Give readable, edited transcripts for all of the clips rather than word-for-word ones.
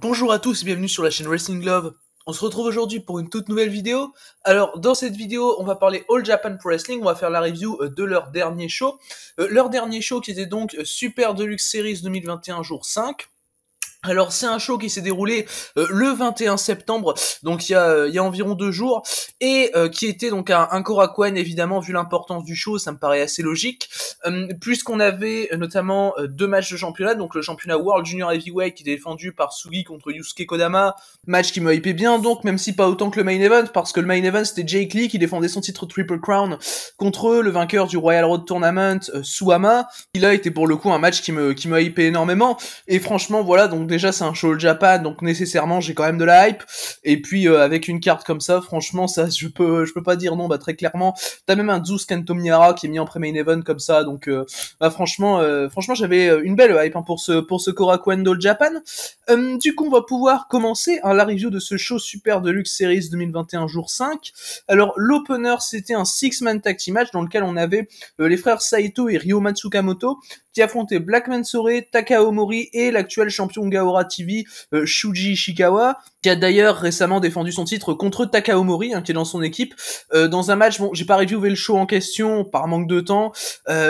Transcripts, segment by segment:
Bonjour à tous et bienvenue sur la chaîne Wrestling Love. On se retrouve aujourd'hui pour une toute nouvelle vidéo. Alors dans cette vidéo on va parler All Japan Pro Wrestling, on va faire la review de leur dernier show. Leur dernier show qui était donc Super Deluxe Series 2021 jour 5. Alors c'est un show qui s'est déroulé le 21 septembre, donc il y a environ 2 jours, et qui était donc un Korakuen, évidemment, vu l'importance du show, ça me paraît assez logique, puisqu'on avait notamment 2 matchs de championnat, donc le championnat World Junior Heavyweight qui était défendu par Sugi contre Yusuke Kodama, match qui me hypait bien, donc même si pas autant que le main event, parce que le main event c'était Jake Lee qui défendait son titre Triple Crown contre le vainqueur du Royal Road Tournament, Suwama. Il a été pour le coup un match qui m'a hypé énormément, et franchement voilà, donc déjà c'est un show All Japan, donc nécessairement j'ai quand même de la hype, et puis avec une carte comme ça, franchement ça je peux pas dire non, bah très clairement, t'as même un Zeus Kento Miyara qui est mis en pré-main event comme ça, donc bah franchement j'avais une belle hype pour ce Korakuen d'All Japan. Du coup on va pouvoir commencer la review de ce show Super Deluxe Series 2021 jour 5. Alors l'opener c'était un 6-man tag team match dans lequel on avait les frères Saito et Ryo Matsukamoto qui affrontaient Black Mansore, Takao Mori et l'actuel champion Gaora TV, Shuji Ishikawa, qui a d'ailleurs récemment défendu son titre contre Takao Mori, qui est dans son équipe, dans un match, bon, j'ai pas reviewé le show en question par manque de temps,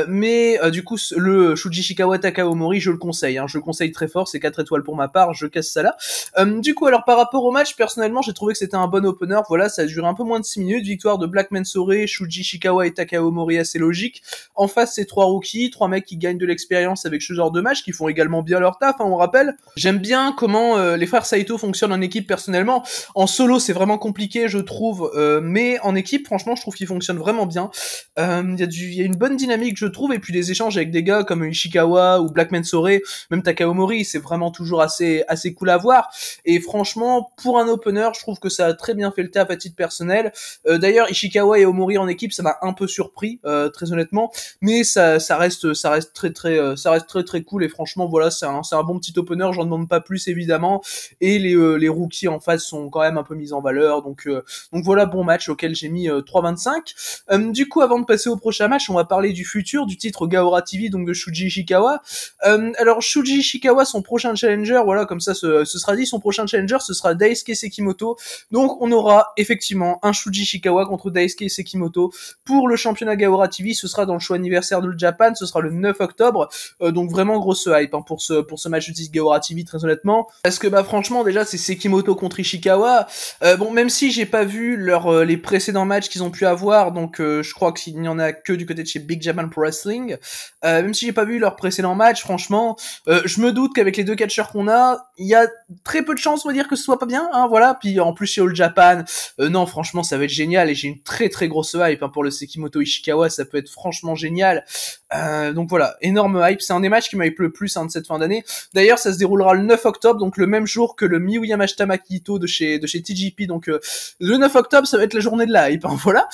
mais du coup, le Shuji Ishikawa Takao Mori, je le conseille, je le conseille très fort, c'est 4 étoiles pour ma part, je casse ça là. Du coup, alors par rapport au match, personnellement, j'ai trouvé que c'était un bon opener, voilà, ça a duré un peu moins de 6 minutes, victoire de Black Mansore, Shuji Ishikawa et Takao Mori assez logique. En face, c'est 3 rookies, 3 mecs qui gagnent de l'expérience avec ce genre de match, qui font également bien leur taf, on rappelle. J'aime bien comment les frères Saito fonctionnent en équipe personnellement. En solo, c'est vraiment compliqué, je trouve, mais en équipe, franchement, je trouve qu'ils fonctionnent vraiment bien. Il y a une bonne dynamique, je trouve, et puis les échanges avec des gars comme Ishikawa ou Black Mansore, même Takao Mori, c'est vraiment toujours assez cool à voir. Et franchement, pour un opener, je trouve que ça a très bien fait le taf à titre personnel. D'ailleurs, Ishikawa et Omori en équipe, ça m'a un peu surpris, très honnêtement, mais ça reste très cool. Et franchement, voilà, c'est un bon petit opener. J'en demande pas plus évidemment. Et les rookies en face sont quand même un peu mis en valeur. Donc voilà, bon match auquel j'ai mis 3,25. Du coup, avant de passer au prochain match, on va parler du futur, du titre Gaora TV, donc de Shuji Ishikawa. Alors Shuji Ishikawa, son prochain challenger, voilà, comme ça ce sera dit, son prochain challenger, ce sera Daisuke Sekimoto. Donc on aura effectivement un Shuji Ishikawa contre Daisuke Sekimoto pour le championnat Gaora TV. Ce sera dans le show anniversaire de Japan, ce sera le 9 octobre. Donc vraiment grosse hype pour ce match de Gaora TV, très honnêtement, parce que bah franchement déjà c'est Sekimoto contre Ishikawa. Bon, même si j'ai pas vu les précédents matchs qu'ils ont pu avoir, donc je crois qu'il n'y en a que du côté de chez Big Japan Pro Wrestling, même si j'ai pas vu leurs précédents matchs, franchement je me doute qu'avec les deux catcheurs qu'on a, il y a très peu de chances, on va dire, que ce soit pas bien, voilà. Puis en plus chez All Japan, non franchement ça va être génial, et j'ai une très grosse hype pour le Sekimoto Ishikawa, ça peut être franchement génial. Donc voilà, énorme hype, c'est un des matchs qui m'a hype le plus de cette fin d'année. D'ailleurs ça se déroulera le 9 octobre, donc le même jour que le Miyu Yamashita Makito de chez TJP, donc le 9 octobre ça va être la journée de la hype, voilà.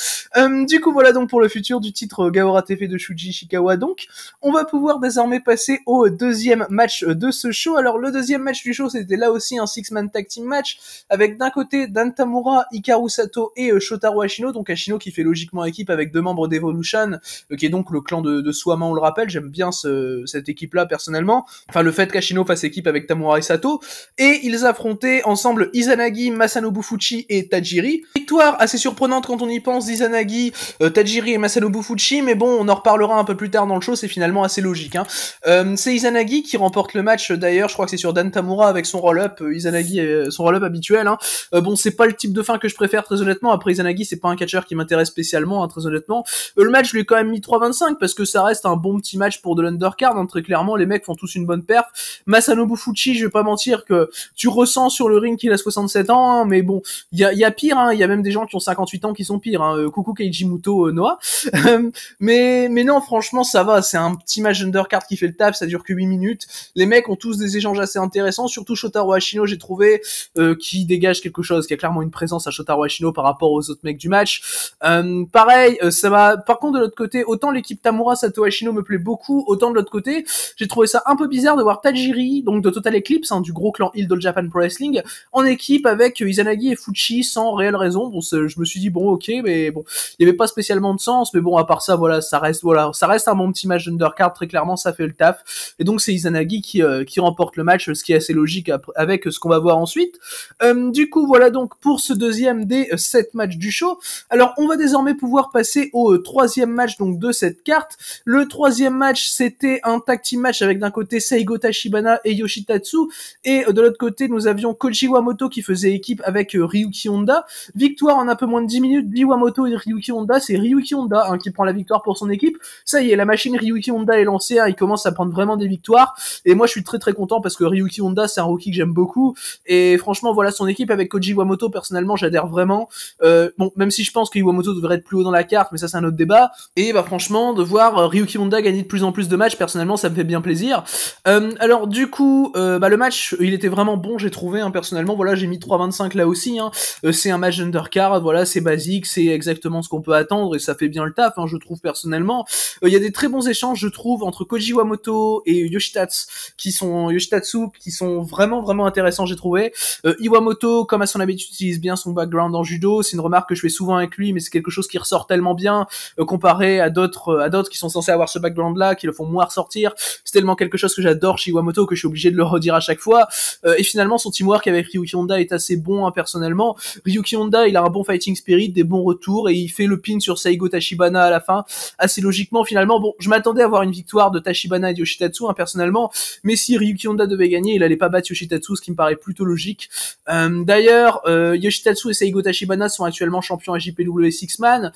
Du coup voilà donc pour le futur du titre Gaora TV de Shuji Ishikawa. Donc on va pouvoir désormais passer au deuxième match de ce show. Alors le deuxième match du show, c'était là aussi un 6-man tag team match, avec d'un côté Dan Tamura, Hikaru Sato et Shotaro Ashino, donc Ashino qui fait logiquement équipe avec 2 membres d'Evolution, qui est donc le clan de Suwama, on le rappelle. J'aime bien cette équipe-là personnellement, enfin le fait qu'Ashino fasse équipe avec Tamura et Sato, et ils affrontaient ensemble Izanagi, Masanobu Fuchi et Tajiri. Victoire assez surprenante quand on y pense d'Izanagi, Tajiri et Masanobu Fuchi, mais bon, on en reparlera un peu plus tard dans le show, c'est finalement assez logique. C'est Izanagi qui remporte le match, d'ailleurs, je crois que c'est sur Dan Tamura avec son roll-up, Izanagi, son roll-up habituel. Bon, c'est pas le type de fin que je préfère, très honnêtement. Après, Izanagi, c'est pas un catcheur qui m'intéresse spécialement, très honnêtement. Le match, je lui ai quand même mis 3,25 parce que ça reste un bon petit match pour de l'undercard, très clairement. Les mecs font tous une bonne perf. Masanobu Fuchi, je vais pas mentir que tu ressens sur le ring qu'il a 67 ans, mais bon, il y a pire, il y a même des gens qui ont 58 ans qui sont pires, coucou Keiji Muto, Noah. mais non, franchement, ça va, c'est un petit match undercard qui fait le taf, ça dure que 8 minutes. Les mecs ont tous des échanges assez intéressants, surtout Shotaro Ashino, j'ai trouvé, qui dégage quelque chose, qui a clairement une présence à Shotaro Ashino par rapport aux autres mecs du match. Pareil, ça va, par contre, de l'autre côté, autant l'équipe Tamura, Sato, Ashino me plaît beaucoup, autant de l'autre côté, j'ai trouvé ça un peu bizarre de voir Tajiri, donc de Total Eclipse, du gros clan Heel d'All Japan Pro Wrestling, en équipe avec Izanagi et Fuchi sans réelle raison. Bon, je me suis dit bon, ok, mais bon, il y avait pas spécialement de sens, mais bon, à part ça, voilà, ça reste un bon petit match d'undercard, très clairement, ça fait le taf. Et donc c'est Izanagi qui remporte le match, ce qui est assez logique avec ce qu'on va voir ensuite. Du coup, voilà donc pour ce deuxième des 7 matchs du show. Alors, on va désormais pouvoir passer au troisième match donc de cette carte. Le troisième match, c'était un tag team match avec d'un côté Seigo Tachibana et Yoshitatsu, et de l'autre côté, nous avions Koji Wamoto qui faisait équipe avec Ryuki Honda. Victoire en un peu moins de 10 minutes d'Iwamoto et Ryuki Honda. C'est Ryuki Honda qui prend la victoire pour son équipe. Ça y est, la machine Ryuki Honda est lancée, il commence à prendre vraiment des victoires, et moi je suis très très content parce que Ryuki Honda, c'est un rookie que j'aime beaucoup, et franchement voilà, son équipe avec Koji Wamoto, personnellement j'adhère vraiment. Bon, même si je pense que Iwamoto devrait être plus haut dans la carte, mais ça c'est un autre débat, et bah franchement, de voir Ryuki Honda gagner de plus en plus de matchs, personnellement ça me fait bien plaisir. Alors du coup, le match, il était vraiment bon, j'ai trouvé, personnellement, voilà, j'ai mis 3,25 là aussi, c'est un match d'undercard, voilà, c'est basique, c'est exactement ce qu'on peut attendre, et ça fait bien le taf, je trouve personnellement. Il y a des très bons échanges, je trouve, entre Koji Wamoto et Yoshitatsu, qui sont vraiment vraiment intéressants, j'ai trouvé. Iwamoto, comme à son habitude, utilise bien son background en judo, c'est une remarque que je fais souvent avec lui, mais c'est quelque chose qui ressort tellement bien, comparé à d'autres qui sont censés avoir ce background-là, qui le font moins ressortir. C'est tellement quelque chose que j'adore chez Iwamoto que je suis obligé de le redire à chaque fois. Et finalement, son teamwork avec Ryuki Honda est assez bon, personnellement. Ryuki Honda, il a un bon fighting spirit, des bons retours, et il fait le pin sur Seigo Tachibana à la fin, assez logiquement finalement. Bon, je m'attendais à voir une victoire de Tachibana et de Yoshitatsu, personnellement, mais si Ryuki Honda devait gagner, il allait pas battre Yoshitatsu, ce qui me paraît plutôt logique. D'ailleurs, Yoshitatsu et Seigo Tachibana sont actuellement champions à JPW Six-Man,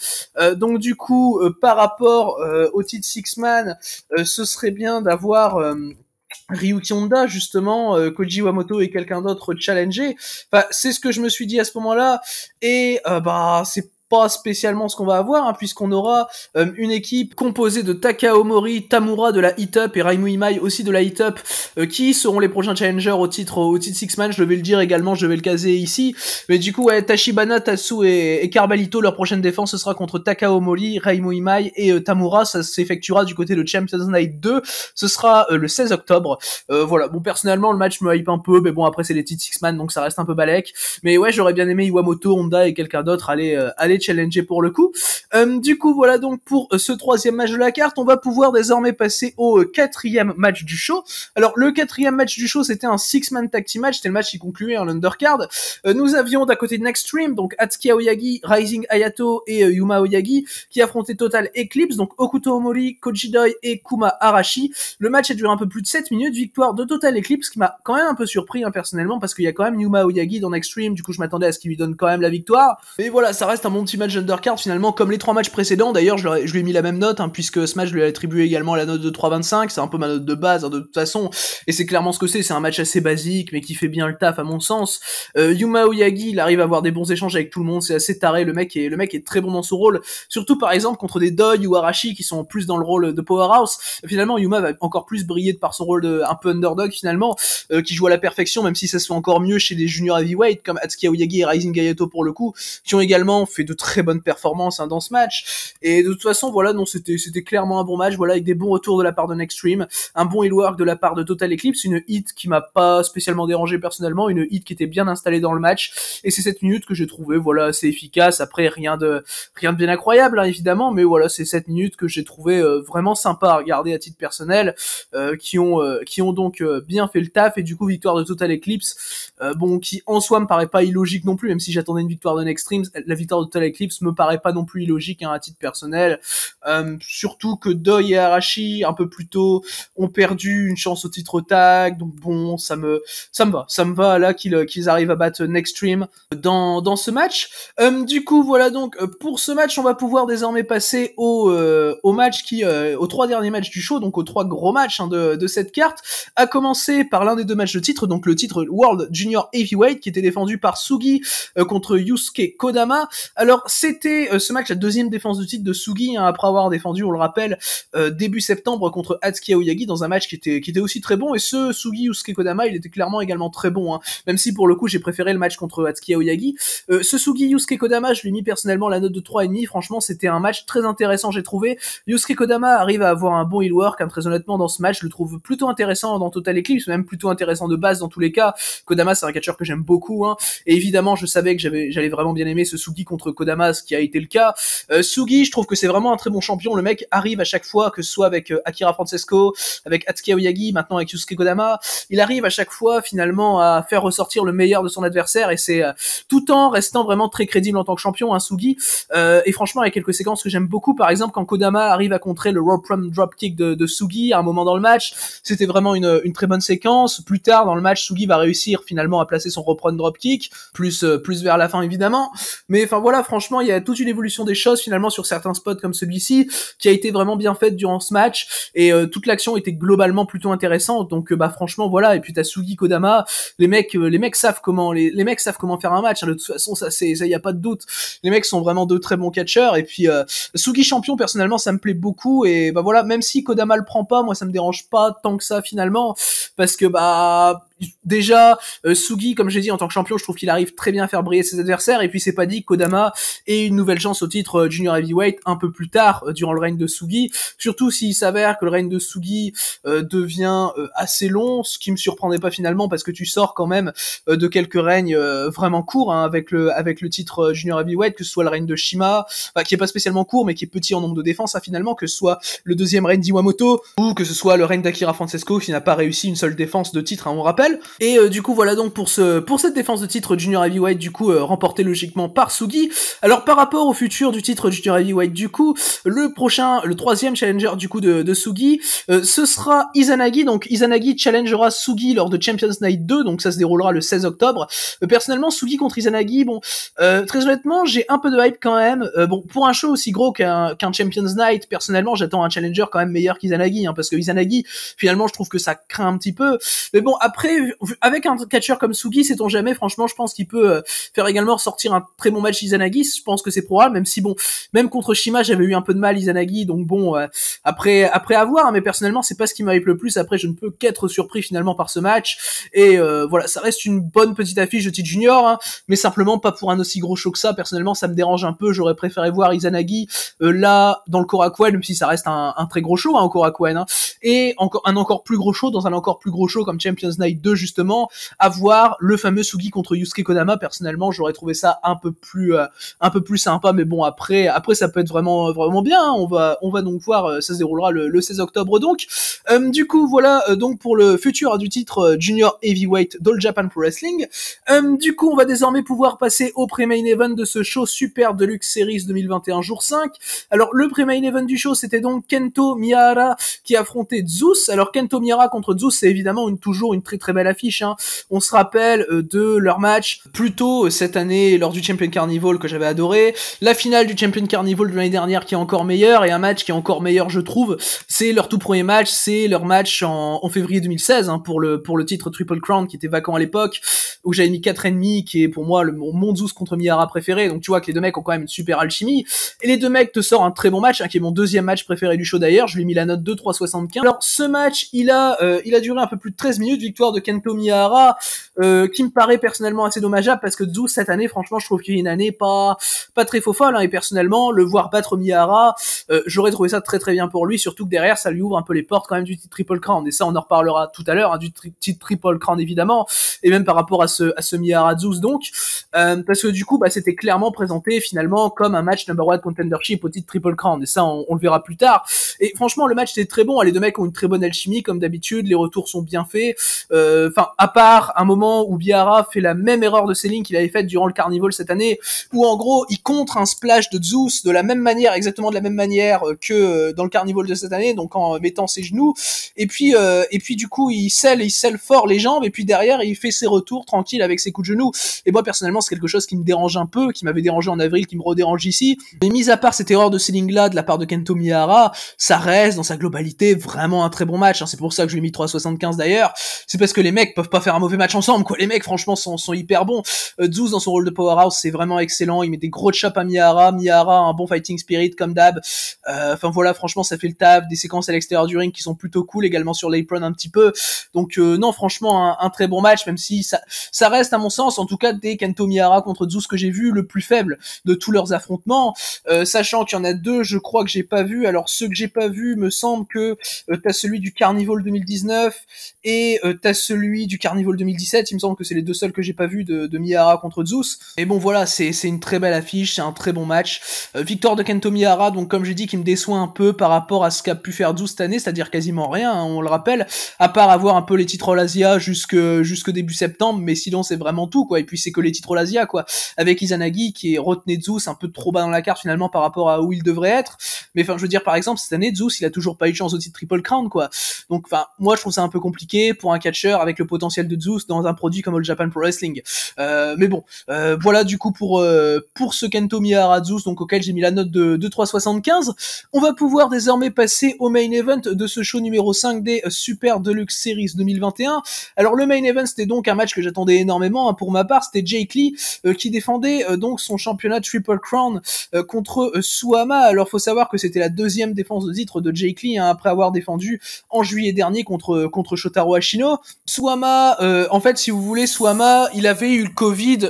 donc du coup, par rapport au titre Six-Man, ce serait bien d'avoir Ryuki Honda, justement, Koji Wamoto et quelqu'un d'autre challenger. Enfin, c'est ce que je me suis dit à ce moment-là, et c'est pas spécialement ce qu'on va avoir, puisqu'on aura une équipe composée de Takao Mori, Tamura de la Hit Up et Raimu Imai aussi de la Hit Up, qui seront les prochains challengers au titre Six Man. Je vais le dire également, je vais le caser ici, mais du coup, ouais, Tachibana, Tatsu et Carbalito, leur prochaine défense ce sera contre Takao Mori, Raimu Imai et Tamura. Ça s'effectuera du côté de Champions Night 2, ce sera le 16 octobre. Voilà, bon, personnellement le match me hype un peu, mais bon, après c'est les titres Six Man, donc ça reste un peu balèque, mais ouais, j'aurais bien aimé Iwamoto, Honda et quelqu'un d'autre aller challenger pour le coup. Du coup, voilà donc pour ce troisième match de la carte. On va pouvoir désormais passer au quatrième match du show. Alors, le quatrième match du show, c'était un six-man tag team match, c'était le match qui concluait l'undercard. Nous avions d'un côté Nextream, donc Atsuki Aoyagi, Rising Hayato et Yuma Aoyagi, qui affrontaient Total Eclipse, donc Okuto Omori, Koji Doi et Kuma Arashi. Le match a duré un peu plus de 7 minutes, victoire de Total Eclipse, qui m'a quand même un peu surpris, personnellement, parce qu'il y a quand même Yuma Aoyagi dans Nextream, du coup je m'attendais à ce qu'il lui donne quand même la victoire. Et voilà, ça reste un bon petit match undercard finalement, comme les 3 matchs précédents. D'ailleurs, je lui ai mis la même note, puisque ce match je lui ai attribué également la note de 3,25, c'est un peu ma note de base, de toute façon, et c'est clairement ce que c'est un match assez basique, mais qui fait bien le taf à mon sens. Yuma Aoyagi, il arrive à avoir des bons échanges avec tout le monde, c'est assez taré, le mec est très bon dans son rôle, surtout par exemple contre des Doi ou Arashi qui sont plus dans le rôle de powerhouse. Finalement, Yuma va encore plus briller de par son rôle de un peu underdog finalement, qui joue à la perfection, même si ça se fait encore mieux chez des juniors heavyweight comme Atsuki Aoyagi et Rising Hayato pour le coup, qui ont également fait de très bonnes performances dans ce match. Et de toute façon, voilà, non, c'était clairement un bon match, voilà, avec des bons retours de la part de Nextream, un bon heel work de la part de Total Eclipse, une hit qui m'a pas spécialement dérangé personnellement, une hit qui était bien installée dans le match, et c'est cette minute que j'ai trouvé, voilà, assez efficace. Après, rien de bien incroyable, évidemment, mais voilà, c'est cette minute que j'ai trouvé vraiment sympa à regarder à titre personnel, qui ont donc bien fait le taf. Et du coup, victoire de Total Eclipse, bon, qui en soi me paraît pas illogique non plus, même si j'attendais une victoire de Nextream, la victoire de Total Eclipse me paraît pas non plus illogique à titre personnel, surtout que Doi et Arashi un peu plus tôt ont perdu une chance au titre tag, donc bon, ça me va là qu'ils arrivent à battre Nextream dans ce match. Du coup, voilà donc pour ce match, on va pouvoir désormais passer au match aux 3 derniers matchs du show, donc aux 3 gros matchs de cette carte, à commencer par l'un des 2 matchs de titre, donc le titre World Junior Heavyweight qui était défendu par Sugi contre Yusuke Kodama. Alors Alors c'était ce match la deuxième défense de titre de Sugi, hein, après avoir défendu, on le rappelle, début septembre contre Atsuki Aoyagi dans un match qui était aussi très bon, et ce Sugi Yusuke Kodama il était clairement également très bon, hein, même si pour le coup j'ai préféré le match contre Atsuki Aoyagi. Ce Sugi Yusuke Kodama, je lui ai mis personnellement la note de 3,5, franchement c'était un match très intéressant j'ai trouvé. Yusuke Kodama arrive à avoir un bon heel work, hein, très honnêtement dans ce match, je le trouve plutôt intéressant dans Total Eclipse, même plutôt intéressant de base dans tous les cas. Kodama c'est un catcheur que j'aime beaucoup, hein, et évidemment je savais que j'allais vraiment bien aimer ce Sugi contre Kodama, ce qui a été le cas. Sugi, je trouve que c'est vraiment un très bon champion, le mec arrive à chaque fois, que ce soit avec Akira Francesco, avec Atsuki Aoyagi, maintenant avec Yusuke Kodama, il arrive à chaque fois finalement à faire ressortir le meilleur de son adversaire, et c'est tout en restant vraiment très crédible en tant que champion, hein, Sugi, et franchement il y a quelques séquences que j'aime beaucoup, par exemple quand Kodama arrive à contrer le rope from dropkick de Sugi à un moment dans le match, c'était vraiment une très bonne séquence. Plus tard dans le match, Sugi va réussir finalement à placer son rope run dropkick, plus vers la fin évidemment, mais enfin voilà, franchement il y a toute une évolution des choses finalement sur certains spots comme celui-ci qui a été vraiment bien faite durant ce match, et toute l'action était globalement plutôt intéressante, donc bah franchement voilà. Et puis t'as Sugi, Kodama, les mecs savent comment les mecs savent comment faire un match, hein, de toute façon ça y a pas de doute, les mecs sont vraiment deux très bons catcheurs. Et puis Sugi champion, personnellement ça me plaît beaucoup, et bah voilà, même si Kodama le prend pas, moi ça me dérange pas tant que ça finalement, parce que bah déjà Sugi, comme j'ai dit, en tant que champion, je trouve qu'il arrive très bien à faire briller ses adversaires, et puis c'est pas dit que Kodama ait une nouvelle chance au titre junior heavyweight un peu plus tard durant le règne de Sugi, surtout s'il s'avère que le règne de Sugi devient assez long, ce qui me surprendrait pas finalement, parce que tu sors quand même de quelques règnes vraiment courts, hein, avec le titre junior heavyweight, que ce soit le règne de Shima, qui est pas spécialement court mais qui est petit en nombre de défenses, hein, finalement, que ce soit le deuxième règne d'Iwamoto, ou que ce soit le règne d'Akira Francesco qui n'a pas réussi une seule défense de titre, hein, on rappelle. Et du coup voilà donc pour cette défense de titre junior heavyweight, du coup remportée logiquement par Sugi. Alors par rapport au futur du titre junior heavyweight, du coup le troisième challenger du coup de Sugi, ce sera Izanagi. Donc Izanagi challengera Sugi lors de Champions Night 2, donc ça se déroulera le 16 octobre. Personnellement Sugi contre Izanagi, bon très honnêtement j'ai un peu de hype quand même. Bon, pour un show aussi gros qu'un Champions Night, personnellement j'attends un challenger quand même meilleur qu'Izanagi, hein, parce que Izanagi finalement je trouve que ça craint un petit peu, mais bon après avec un catcheur comme Sugi, sait-on jamais, franchement je pense qu'il peut faire également ressortir un très bon match Izanagi, je pense que c'est probable, même si bon, même contre Shima j'avais eu un peu de mal Izanagi, donc bon après à voir, mais personnellement c'est pas ce qui m'hype le plus. Après je ne peux qu'être surpris finalement par ce match, et voilà, ça reste une bonne petite affiche de titre junior, hein, mais simplement pas pour un aussi gros show que ça. Personnellement ça me dérange un peu, j'aurais préféré voir Izanagi là dans le Korakuen, même si ça reste un très gros show, hein, au Korakuen, hein, et un encore plus gros show dans un encore plus gros show comme Champions Night 2 justement, à voir le fameux Sugi contre Yusuke Kodama. Personnellement j'aurais trouvé ça un peu plus sympa, mais bon après ça peut être vraiment bien, hein. On va donc voir, ça se déroulera le 16 octobre donc. Du coup voilà donc pour le futur du titre junior heavyweight d'All Japan Pro Wrestling. Du coup on va désormais pouvoir passer au pré-main event de ce show Super Deluxe Series 2021 jour 5. Alors le pré-main event du show, c'était donc Kento Miyahara qui affrontait Zeus. Alors Kento Miyahara contre Zeus, c'est évidemment toujours une très très belle affiche, hein. On se rappelle de leur match plus tôt cette année lors du Champion Carnival que j'avais adoré, la finale du Champion Carnival de l'année dernière qui est encore meilleure, et un match qui est encore meilleur je trouve, c'est leur tout premier match, c'est leur match en février 2016, hein, pour le titre Triple Crown qui était vacant à l'époque, où j'avais mis 4,5, qui est pour moi mon Zeus contre Miyahara préféré. Donc tu vois que les deux mecs ont quand même une super alchimie, et les deux mecs te sortent un très bon match, hein, qui est mon deuxième match préféré du show d'ailleurs, je lui ai mis la note de 3,75. Alors ce match il a duré un peu plus de 13 minutes, victoire de Kento Miyahara, qui me paraît personnellement assez dommageable, parce que Zeus cette année franchement je trouve qu'il y a une année pas très faux folle, hein, et personnellement le voir battre Miyahara, j'aurais trouvé ça très très bien pour lui, surtout que derrière ça lui ouvre un peu les portes quand même du titre Triple Crown, et ça on en reparlera tout à l'heure, hein, du titre Triple Crown évidemment, et même par rapport à ce Miyahara Zeus donc, parce que du coup bah c'était clairement présenté finalement comme un match number one contendership au titre Triple Crown, et ça on le verra plus tard. Et franchement le match était très bon, les deux mecs ont une très bonne alchimie comme d'habitude, les retours sont bien faits, enfin à part un moment où Miyahara fait la même erreur de selling qu'il avait faite durant le Carnival cette année, où en gros il contre un splash de Zeus de la même manière, exactement de la même manière que dans le Carnival de cette année, donc en mettant ses genoux, et puis du coup il scelle fort les jambes, et puis derrière il fait ses retours tranquille avec ses coups de genoux. Et moi personnellement c'est quelque chose qui me dérange un peu, qui m'avait dérangé en avril, qui me redérange ici, mais mis à part cette erreur de selling là de la part de Kento Miyahara, ça reste dans sa globalité vraiment un très bon match, hein. C'est pour ça que je lui ai mis 3,75 d'ailleurs, c'est parce que les mecs peuvent pas faire un mauvais match ensemble, quoi. Les mecs, franchement, sont hyper bons. Zeus, dans son rôle de powerhouse, c'est vraiment excellent. Il met des gros chops à Miyahara. Miyahara, un bon fighting spirit, comme d'hab. Enfin, voilà, franchement, ça fait le taf. Des séquences à l'extérieur du ring qui sont plutôt cool, également sur l'apron un petit peu. Donc, non, franchement, un très bon match, même si ça reste, à mon sens, en tout cas, des Kento Miyahara contre Zeus que j'ai vu, le plus faible de tous leurs affrontements. Sachant qu'il y en a deux, je crois que j'ai pas vu. Alors, ceux que j'ai pas vu, me semble que t'as celui du Carnival 2019 et t'as celui du Carnival 2017. Il me semble que c'est les deux seuls que j'ai pas vu de Miyahara contre Zeus. Et bon, voilà, c'est une très belle affiche, c'est un très bon match. Victoire de Kento Miyahara, donc comme j'ai dit, qui me déçoit un peu par rapport à ce qu'a pu faire Zeus cette année, c'est-à-dire quasiment rien, hein, on le rappelle, à part avoir un peu les titres All Asia jusque début septembre, mais sinon c'est vraiment tout, quoi. Et puis c'est que les titres All Asia, quoi, avec Izanagi qui est retenait Zeus un peu trop bas dans la carte finalement par rapport à où il devrait être. Mais enfin, je veux dire, par exemple, cette année, Zeus, il a toujours pas eu de chance au titre Triple Crown, quoi. Donc, enfin, moi, je trouve ça un peu compliqué pour un catcheur avec le potentiel de Zeus dans un produit comme All Japan Pro Wrestling. Mais bon, voilà, du coup, pour ce Kento Miyahara Zeus, donc auquel j'ai mis la note de 3,75. On va pouvoir désormais passer au main event de ce show numéro 5 des Super Deluxe Series 2021. Alors, le main event, c'était donc un match que j'attendais énormément, hein, pour ma part, c'était Jake Lee qui défendait donc son championnat Triple Crown contre Suwama. Alors, faut savoir que c'était la deuxième défense de titre de Jake Lee, hein, après avoir défendu en juillet dernier contre Shotaro Ashino. Suwama, en fait, si vous voulez, Suwama, il avait eu le Covid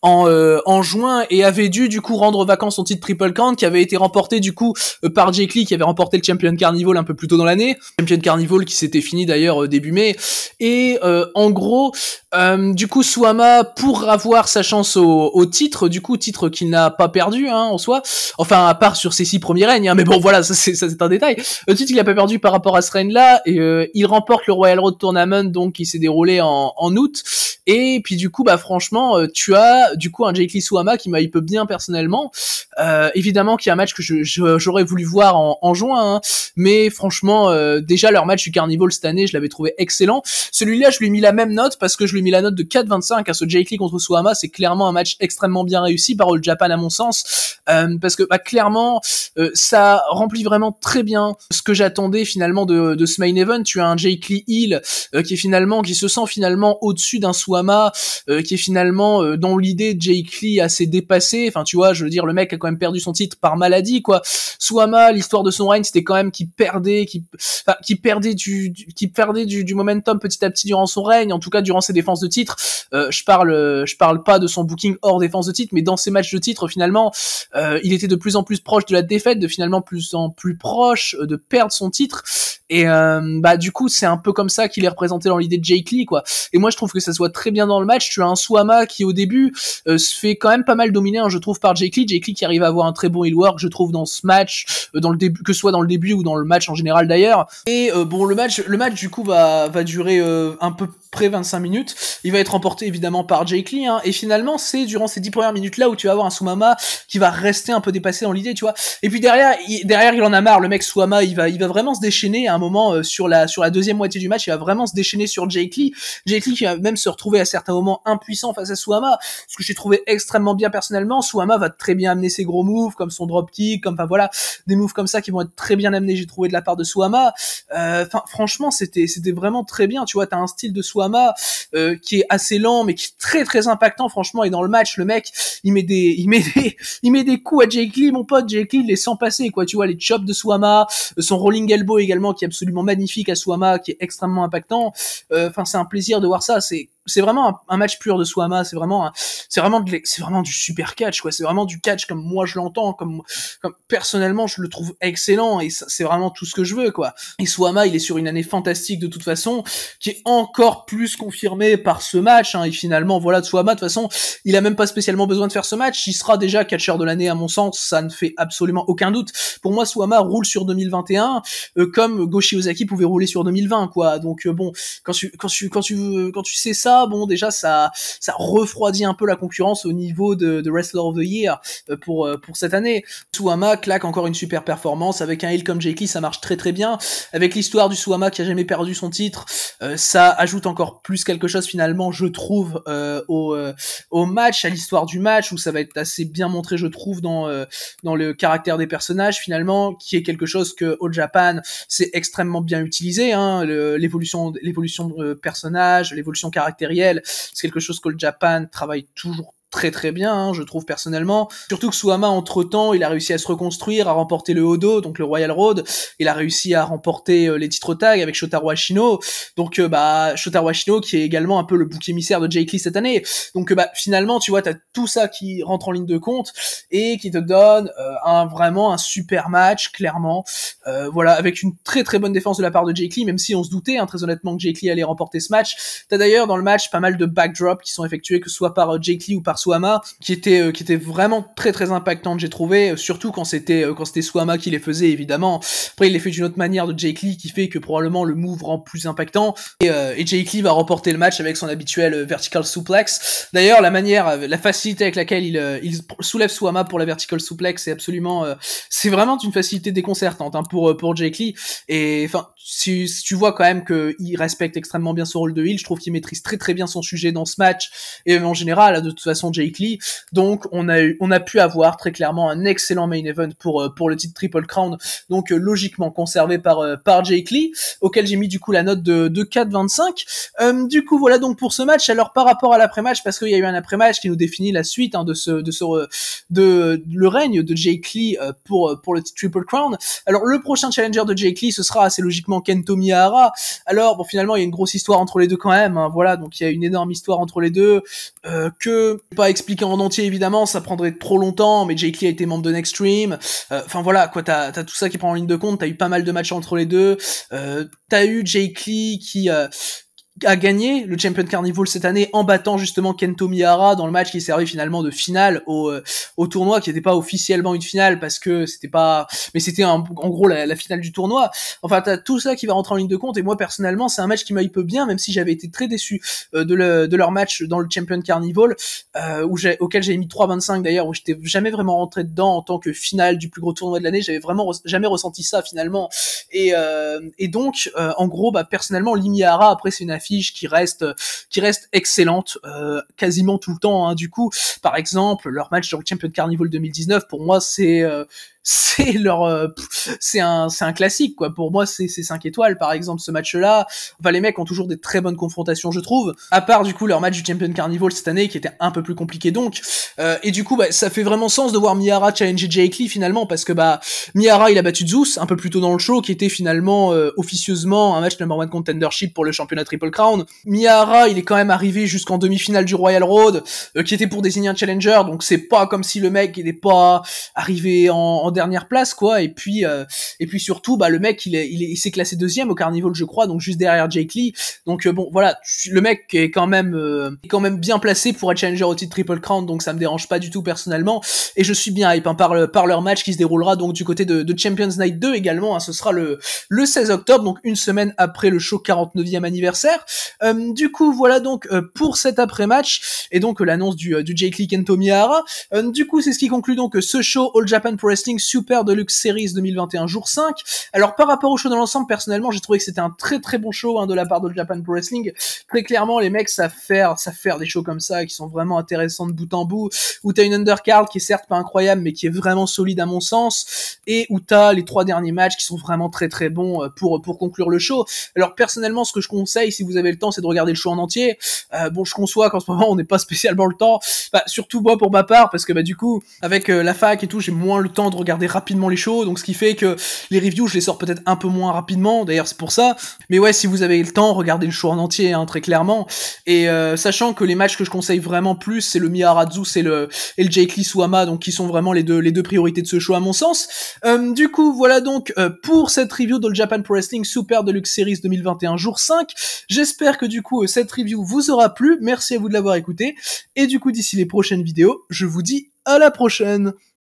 en juin et avait dû du coup rendre vacant son titre Triple Crown qui avait été remporté du coup par Jake Lee qui avait remporté le Champion Carnival un peu plus tôt dans l'année. Champion Carnival qui s'était fini d'ailleurs début mai. Et en gros, du coup, Suwama, pour avoir sa chance au titre, du coup, titre qu'il n'a pas perdu, hein, en soi, enfin, à part sur ses 6 premiers règnes, hein, mais bon, voilà, ça c'est un détail. Le titre qu'il a pas perdu par rapport à ce règne-là, et il remporte le Royal Road Tournament, donc, qui s'est déroulé en août, et puis du coup, bah, franchement, tu as, du coup, un Jake Lee Suwama qui m'hype bien personnellement, évidemment qu'il y a un match que j'aurais voulu voir en juin, hein, mais franchement, déjà, leur match du Carnival cette année, je l'avais trouvé excellent. Celui-là, je lui ai mis la même note, parce que je lui ai mis la note de 4,25 à ce Jake Lee contre Suwama. C'est clairement un match extrêmement bien réussi par All Japan à mon sens, parce que bah, clairement ça remplit vraiment très bien ce que j'attendais finalement de ce main event. Tu as un Jake Lee heel qui se sent finalement au-dessus d'un Suwama qui est finalement dans l'idée de Jake Lee assez dépassé. Enfin, tu vois, je veux dire, le mec a quand même perdu son titre par maladie, quoi. Suwama, l'histoire de son règne, c'était quand même qu'il perdait du momentum petit à petit durant son règne, en tout cas durant ses défenses de titre. Je parle pas de son booking hors défense de titre, mais dans ses matchs de titre, finalement, il était de plus en plus proche de la défaite, de finalement plus en plus proche de perdre son titre. Et bah du coup, c'est un peu comme ça qu'il est représenté dans l'idée de Jake Lee, quoi. Et moi, je trouve que ça se voit très bien dans le match. Tu as un Suwama qui, au début, se fait quand même pas mal dominer, hein, je trouve, par Jake Lee. Jake Lee qui arrive à avoir un très bon heel work, je trouve, dans ce match, dans le début, que ce soit dans le début ou dans le match en général d'ailleurs. Et bon, le match du coup va durer un peu près 25 minutes. Il va être remporté évidemment par Jake Lee, hein, et finalement c'est durant ces 10 premières minutes là où tu vas avoir un Suwama qui va rester un peu dépassé dans l'idée, tu vois. Et puis derrière il en a marre, le mec Suwama, il va vraiment se déchaîner à un moment sur la deuxième moitié du match, il va vraiment se déchaîner sur Jake Lee qui va même se retrouver à certains moments impuissant face à Suwama, ce que j'ai trouvé extrêmement bien personnellement. Suwama va très bien amener ses gros moves comme son dropkick, comme enfin voilà, des moves comme ça qui vont être très bien amenés, j'ai trouvé, de la part de Suwama. Enfin franchement c'était vraiment très bien, tu vois. T'as un style de Suwama qui est assez lent mais qui est très très impactant franchement, et dans le match le mec il met des coups à Jake Lee, mon pote. Jake Lee il les sent passer, quoi, tu vois, les chops de Suwama, son rolling elbow également qui est absolument magnifique à Suwama, qui est extrêmement impactant. Enfin c'est un plaisir de voir ça, c'est vraiment un match pur de Suwama, c'est vraiment du super catch, quoi. C'est vraiment du catch comme moi je l'entends, comme personnellement je le trouve excellent, et c'est vraiment tout ce que je veux, quoi. Et Suwama, il est sur une année fantastique de toute façon, qui est encore plus confirmée par ce match, hein. Et finalement, voilà, Suwama, de toute façon, il a même pas spécialement besoin de faire ce match, il sera déjà catcheur de l'année à mon sens, ça ne fait absolument aucun doute. Pour moi, Suwama roule sur 2021, comme Go Shiozaki pouvait rouler sur 2020, quoi. Donc bon, quand tu sais ça, ça, bon déjà ça refroidit un peu la concurrence au niveau de Wrestler of the Year pour cette année. Suwama claque encore une super performance avec un heel comme Jake Lee, ça marche très très bien. Avec l'histoire du Suwama qui a jamais perdu son titre, ça ajoute encore plus quelque chose finalement, je trouve, au match, à l'histoire du match, où ça va être assez bien montré, je trouve, dans le caractère des personnages finalement, qui est quelque chose que All Japan c'est extrêmement bien utilisé, hein, l'évolution de personnages, l'évolution caractérielle, c'est quelque chose qu'All Japan travaille toujours très très bien, hein, je trouve personnellement. Surtout que Suwama, entre-temps, il a réussi à se reconstruire, à remporter le Hodo, donc le Royal Road. Il a réussi à remporter les titres tag avec Shotaro Ashino. Donc Shotaro Ashino qui est également un peu le bouc émissaire de Jake Lee cette année. Donc finalement, tu vois, t'as tout ça qui rentre en ligne de compte et qui te donne vraiment un super match, clairement. Voilà, avec une très très bonne défense de la part de Jake Lee, même si on se doutait, hein, très honnêtement, que Jake Lee allait remporter ce match. T'as d'ailleurs dans le match pas mal de backdrops qui sont effectués, que ce soit par Jake Lee ou par Suwama, qui était vraiment très très impactante, j'ai trouvé, surtout quand c'était Suwama qui les faisait, évidemment. Après il les fait d'une autre manière de Jake Lee, qui fait que probablement le move rend plus impactant, et Jake Lee va remporter le match avec son habituel vertical suplex. D'ailleurs la facilité avec laquelle il soulève Suwama pour la vertical suplex, c'est absolument c'est vraiment une facilité déconcertante, hein, pour Jake Lee. Et enfin, si tu vois quand même qu'il respecte extrêmement bien son rôle de heel, je trouve qu'il maîtrise très très bien son sujet dans ce match, et en général, de toute façon, Jake Lee. Donc, on a pu avoir très clairement un excellent main event pour le titre Triple Crown, donc logiquement conservé par Jake Lee, auquel j'ai mis du coup la note de 4,25. Du coup, voilà donc pour ce match. Alors, par rapport à l'après-match, parce qu'il y a eu un après-match qui nous définit la suite, hein, de le règne de Jake Lee pour le titre Triple Crown. Alors, le prochain challenger de Jake Lee, ce sera assez logiquement Kento Miyahara. Alors, bon, finalement, il y a une grosse histoire entre les deux quand même, hein, voilà, donc il y a une énorme histoire entre les deux, que pas expliquer en entier évidemment, ça prendrait trop longtemps, mais Jake Lee a été membre de Next Stream, enfin voilà quoi, t'as tout ça qui prend en ligne de compte, t'as eu pas mal de matchs entre les deux, t'as eu Jake Lee qui a gagné le Champion Carnival cette année en battant justement Kento Miyahara dans le match qui servait finalement de finale au tournoi, qui n'était pas officiellement une finale parce que c'était pas, mais c'était en gros la finale du tournoi. Enfin, t'as tout ça qui va rentrer en ligne de compte, et moi personnellement c'est un match qui m'hype bien, même si j'avais été très déçu de leur match dans le Champion Carnival, auquel j'ai mis 3,25 d'ailleurs, où j'étais jamais vraiment rentré dedans en tant que finale du plus gros tournoi de l'année. J'avais vraiment jamais ressenti ça finalement, et donc en gros personnellement Lee Miyahara, après c'est une affiche qui reste excellente quasiment tout le temps, hein. Du coup, par exemple, leur match dans le Champion Carnival 2019, pour moi c'est un classique quoi. Pour moi c'est 5 étoiles par exemple ce match-là. Enfin, les mecs ont toujours des très bonnes confrontations, je trouve, à part du coup leur match du Champion Carnival cette année qui était un peu plus compliqué, donc et du coup ça fait vraiment sens de voir Miyahara challenger Jake Lee finalement, parce que Miyahara il a battu Zeus un peu plus tôt dans le show, qui était finalement officieusement un match number one contendership pour le championnat Triple Crown. Miyahara il est quand même arrivé jusqu'en demi-finale du Royal Road, qui était pour désigner un challenger, donc c'est pas comme si le mec il est pas arrivé en dernière place quoi. Et puis surtout le mec il s'est classé deuxième au Carnival, je crois, donc juste derrière Jake Lee. Donc bon voilà, le mec est quand même bien placé pour être challenger au titre Triple Crown, donc ça me dérange pas du tout personnellement, et je suis bien hype, hein, par leur match qui se déroulera donc du côté de Champions Night 2 également, hein. Ce sera le 16 octobre, donc une semaine après le show 49e anniversaire. Du coup voilà donc pour cet après-match, et donc l'annonce du Jake Lee Kento Miyahara. Du coup c'est ce qui conclut donc ce show All Japan Pro Wrestling Super Deluxe Series 2021 jour 5. Alors par rapport au show dans l'ensemble, personnellement j'ai trouvé que c'était un très très bon show, hein, de la part de All Japan Pro Wrestling. Très clairement les mecs savent faire des shows comme ça qui sont vraiment intéressants de bout en bout, où t'as une undercard qui est certes pas incroyable mais qui est vraiment solide à mon sens, et où t'as les 3 derniers matchs qui sont vraiment très très bons pour conclure le show. Alors personnellement ce que je conseille, si vous avez le temps, c'est de regarder le show en entier. Bon, je conçois qu'en ce moment on n'est pas spécialement le temps, surtout moi pour ma part, parce que du coup avec la fac et tout, j'ai moins le temps de regarder rapidement les shows, donc ce qui fait que les reviews je les sors peut-être un peu moins rapidement, d'ailleurs c'est pour ça. Mais ouais, si vous avez le temps, regardez le show en entier, hein, très clairement. Et sachant que les matchs que je conseille vraiment plus, c'est le Miyahara Zeus et le Jake Lee Suwama, donc qui sont vraiment les deux priorités de ce show à mon sens. Du coup voilà donc pour cette review de Japan Pro Wrestling Super Deluxe Series 2021 jour 5. J'espère que du coup cette review vous aura plu, merci à vous de l'avoir écouté, et du coup d'ici les prochaines vidéos, je vous dis à la prochaine.